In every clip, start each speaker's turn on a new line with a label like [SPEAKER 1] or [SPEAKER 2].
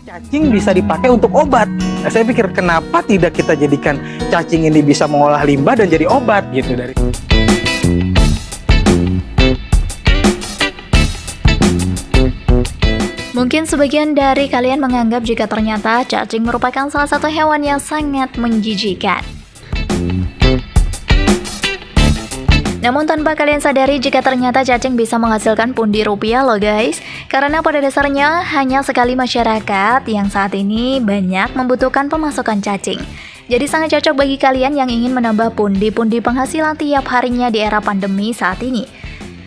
[SPEAKER 1] Cacing bisa dipakai untuk obat. Nah, saya pikir kenapa tidak kita jadikan cacing ini bisa mengolah limbah dan jadi obat gitu dari.
[SPEAKER 2] Mungkin sebagian dari kalian menganggap jika ternyata cacing merupakan salah satu hewan yang sangat menjijikkan. Namun tanpa kalian sadari jika ternyata cacing bisa menghasilkan pundi rupiah loh guys. Karena pada dasarnya hanya sekali masyarakat yang saat ini banyak membutuhkan pemasukan cacing. Jadi sangat cocok bagi kalian yang ingin menambah pundi-pundi penghasilan tiap harinya di era pandemi saat ini.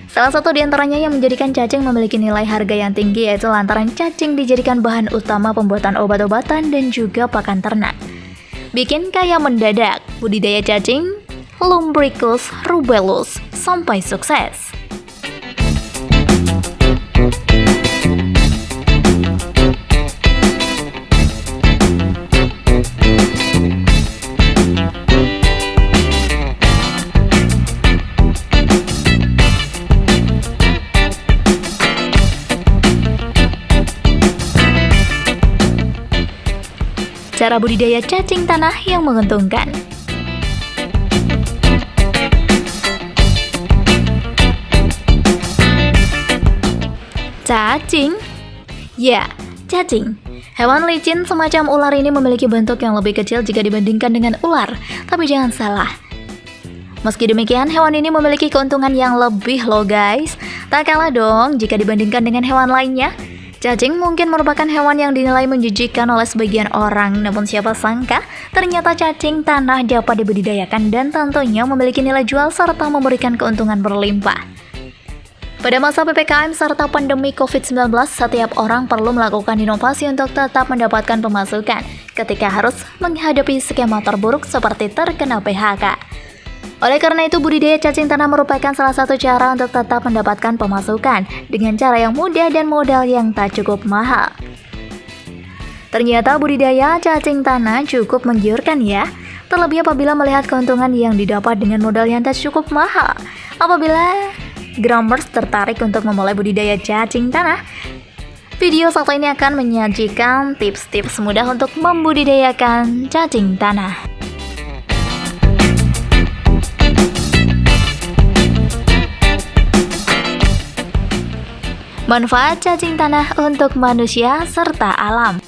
[SPEAKER 2] Salah satu di antaranya yang menjadikan cacing memiliki nilai harga yang tinggi yaitu lantaran cacing dijadikan bahan utama pembuatan obat-obatan dan juga pakan ternak. Bikin kaya mendadak, budidaya cacing Lumbricus rubellus sampai sukses. Cara budidaya cacing tanah yang menguntungkan. Cacing? Ya, cacing. Hewan licin semacam ular ini memiliki bentuk yang lebih kecil jika dibandingkan dengan ular. Tapi jangan salah. Meski demikian, hewan ini memiliki keuntungan yang lebih loh guys. Tak kalah dong jika dibandingkan dengan hewan lainnya. Cacing mungkin merupakan hewan yang dinilai menjijikkan oleh sebagian orang. Namun siapa sangka, ternyata cacing tanah dapat dibudidayakan dan tentunya memiliki nilai jual serta memberikan keuntungan berlimpah. Pada masa PPKM serta pandemi COVID-19, setiap orang perlu melakukan inovasi untuk tetap mendapatkan pemasukan ketika harus menghadapi skema terburuk seperti terkena PHK. Oleh karena itu, budidaya cacing tanah merupakan salah satu cara untuk tetap mendapatkan pemasukan dengan cara yang mudah dan modal yang tak cukup mahal. Ternyata budidaya cacing tanah cukup menggiurkan ya, terlebih apabila melihat keuntungan yang didapat dengan modal yang tak cukup mahal. Apabila Grammers tertarik untuk memulai budidaya cacing tanah, video satu ini akan menyajikan tips-tips mudah untuk membudidayakan cacing tanah. Manfaat cacing tanah untuk manusia serta alam.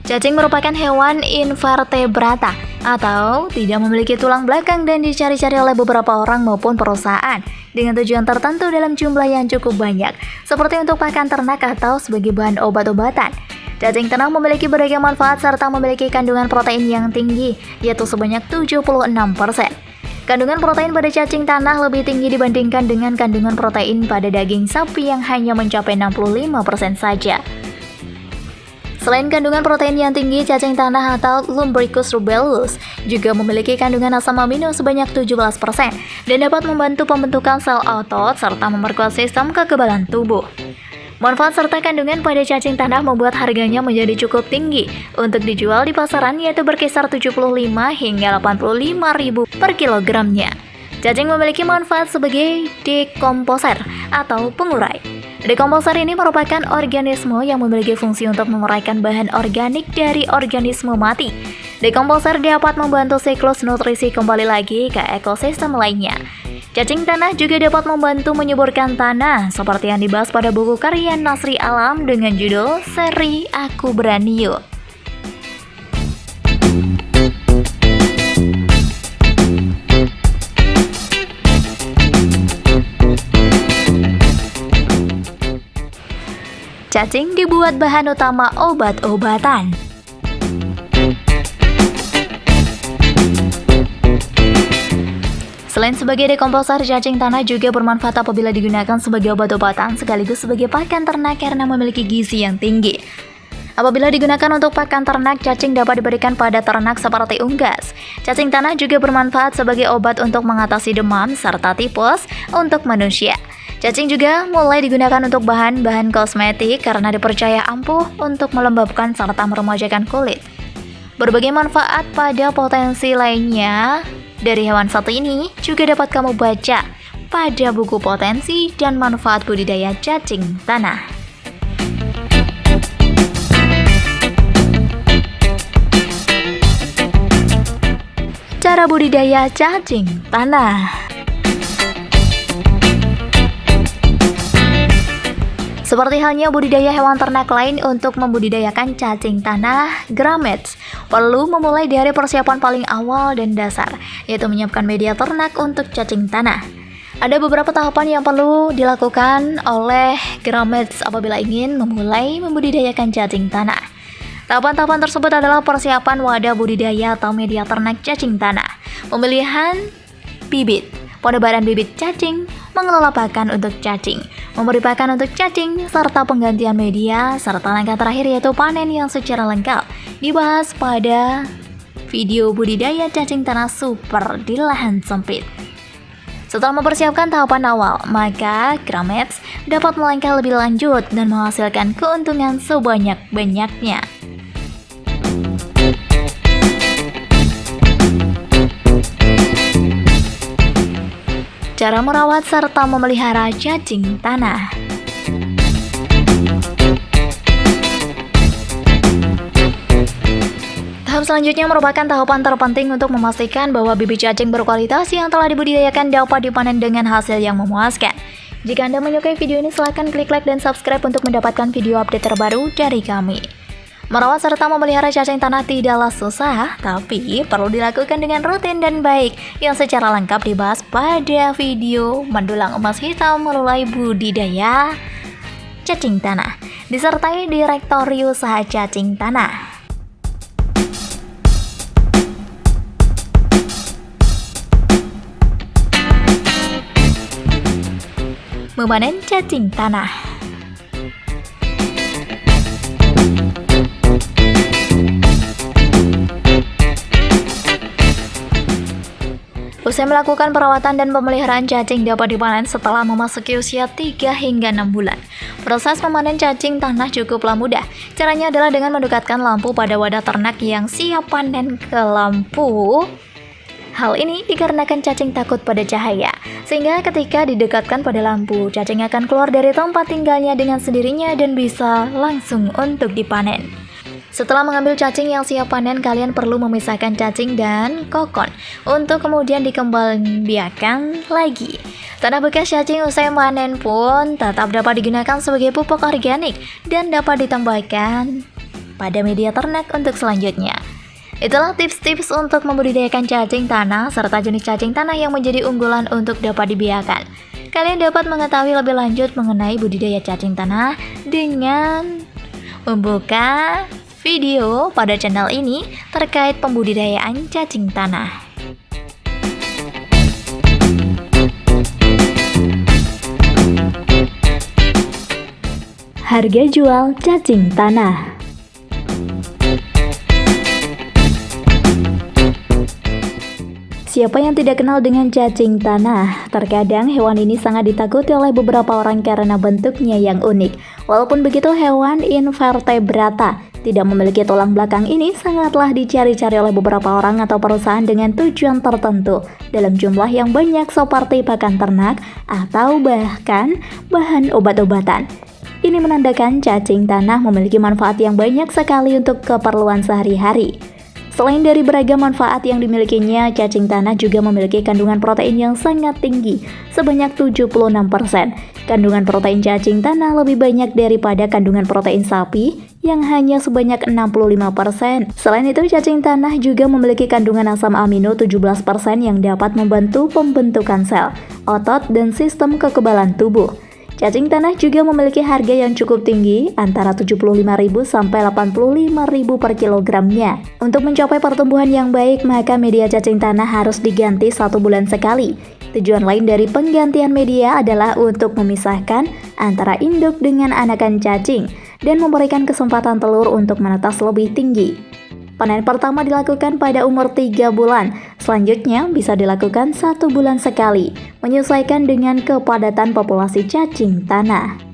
[SPEAKER 2] Cacing merupakan hewan invertebrata atau tidak memiliki tulang belakang dan dicari-cari oleh beberapa orang maupun perusahaan dengan tujuan tertentu dalam jumlah yang cukup banyak, seperti untuk pakan ternak atau sebagai bahan obat-obatan. Cacing tanah memiliki beragam manfaat serta memiliki kandungan protein yang tinggi, yaitu sebanyak 76%. Kandungan protein pada cacing tanah lebih tinggi dibandingkan dengan kandungan protein pada daging sapi yang hanya mencapai 65% saja. Selain kandungan protein yang tinggi, cacing tanah atau Lumbricus rubellus juga memiliki kandungan asam amino sebanyak 17% dan dapat membantu pembentukan sel otot serta memperkuat sistem kekebalan tubuh. Manfaat serta kandungan pada cacing tanah membuat harganya menjadi cukup tinggi untuk dijual di pasaran, yaitu berkisar 75 hingga 85 ribu per kilogramnya. Cacing memiliki manfaat sebagai dekomposer atau pengurai. Dekomposer ini merupakan organisme yang memiliki fungsi untuk menguraikan bahan organik dari organisme mati. Dekomposer dapat membantu siklus nutrisi kembali lagi ke ekosistem lainnya. Cacing tanah juga dapat membantu menyuburkan tanah, seperti yang dibahas pada buku karya Nasri Alam dengan judul Seri Aku Berani Yuk. Cacing dibuat bahan utama obat-obatan. Selain sebagai dekomposer, cacing tanah juga bermanfaat apabila digunakan sebagai obat-obatan sekaligus sebagai pakan ternak karena memiliki gizi yang tinggi. Apabila digunakan untuk pakan ternak, cacing dapat diberikan pada ternak seperti unggas. Cacing tanah juga bermanfaat sebagai obat untuk mengatasi demam serta tipes untuk manusia. Cacing juga mulai digunakan untuk bahan-bahan kosmetik karena dipercaya ampuh untuk melembabkan serta meremajakan kulit. Berbagai manfaat pada potensi lainnya dari hewan satu ini juga dapat kamu baca pada buku Potensi dan Manfaat Budidaya Cacing Tanah. Cara budidaya cacing tanah. Seperti halnya budidaya hewan ternak lain, untuk membudidayakan cacing tanah Gramets perlu memulai dari persiapan paling awal dan dasar, yaitu menyiapkan media ternak untuk cacing tanah. Ada beberapa tahapan yang perlu dilakukan oleh Gramets apabila ingin memulai membudidayakan cacing tanah. Tahapan-tahapan tersebut adalah persiapan wadah budidaya atau media ternak cacing tanah, pemilihan bibit, penebaran bibit cacing, mengelola pakan untuk cacing, memberi pakan untuk cacing, serta penggantian media, serta langkah terakhir yaitu panen yang secara lengkap dibahas pada video budidaya cacing tanah super di lahan sempit. Setelah mempersiapkan tahapan awal, maka Gramets dapat melangkah lebih lanjut dan menghasilkan keuntungan sebanyak-banyaknya. Cara merawat serta memelihara cacing tanah. Tahap selanjutnya merupakan tahapan terpenting untuk memastikan bahwa bibit cacing berkualitas yang telah dibudidayakan dapat dipanen dengan hasil yang memuaskan. Jika Anda menyukai video ini, silahkan klik like dan subscribe untuk mendapatkan video update terbaru dari kami. Merawat serta memelihara cacing tanah tidaklah susah, tapi perlu dilakukan dengan rutin dan baik, yang secara lengkap dibahas pada video Mendulang Emas Hitam Mulai Budidaya Cacing Tanah, disertai Direktori Usaha Cacing Tanah. Memanen cacing tanah. Usai melakukan perawatan dan pemeliharaan, cacing dapat dipanen setelah memasuki usia 3 hingga 6 bulan. Proses memanen cacing tanah cukuplah mudah. Caranya adalah dengan mendekatkan lampu pada wadah ternak yang siap panen ke lampu. Hal ini dikarenakan cacing takut pada cahaya, sehingga ketika didekatkan pada lampu, cacing akan keluar dari tempat tinggalnya dengan sendirinya dan bisa langsung untuk dipanen. Setelah mengambil cacing yang siap panen, kalian perlu memisahkan cacing dan kokon untuk kemudian dikembangbiakan lagi. Tanah bekas cacing usai panen pun tetap dapat digunakan sebagai pupuk organik dan dapat ditambahkan pada media ternak untuk selanjutnya. Itulah tips-tips untuk membudidayakan cacing tanah serta jenis cacing tanah yang menjadi unggulan untuk dapat dibiarkan. Kalian dapat mengetahui lebih lanjut mengenai budidaya cacing tanah dengan membuka video pada channel ini terkait pembudidayaan cacing tanah. Harga jual cacing tanah. Siapa yang tidak kenal dengan cacing tanah? Terkadang hewan ini sangat ditakuti oleh beberapa orang karena bentuknya yang unik. Walaupun begitu, hewan invertebrata tidak memiliki tulang belakang ini sangatlah dicari-cari oleh beberapa orang atau perusahaan dengan tujuan tertentu dalam jumlah yang banyak seperti pakan ternak atau bahkan bahan obat-obatan. Ini menandakan cacing tanah memiliki manfaat yang banyak sekali untuk keperluan sehari-hari. Selain dari beragam manfaat yang dimilikinya, cacing tanah juga memiliki kandungan protein yang sangat tinggi, sebanyak 76%. Kandungan protein cacing tanah lebih banyak daripada kandungan protein sapi yang hanya sebanyak 65%. Selain itu, cacing tanah juga memiliki kandungan asam amino 17% yang dapat membantu pembentukan sel, otot, dan sistem kekebalan tubuh. Cacing tanah juga memiliki harga yang cukup tinggi, antara Rp75.000 sampai Rp85.000 per kilogramnya. Untuk mencapai pertumbuhan yang baik, maka media cacing tanah harus diganti 1 bulan sekali. Tujuan lain dari penggantian media adalah untuk memisahkan antara induk dengan anakan cacing dan memberikan kesempatan telur untuk menetas lebih tinggi. Panen pertama dilakukan pada umur 3 bulan, selanjutnya bisa dilakukan 1 bulan sekali, menyesuaikan dengan kepadatan populasi cacing tanah.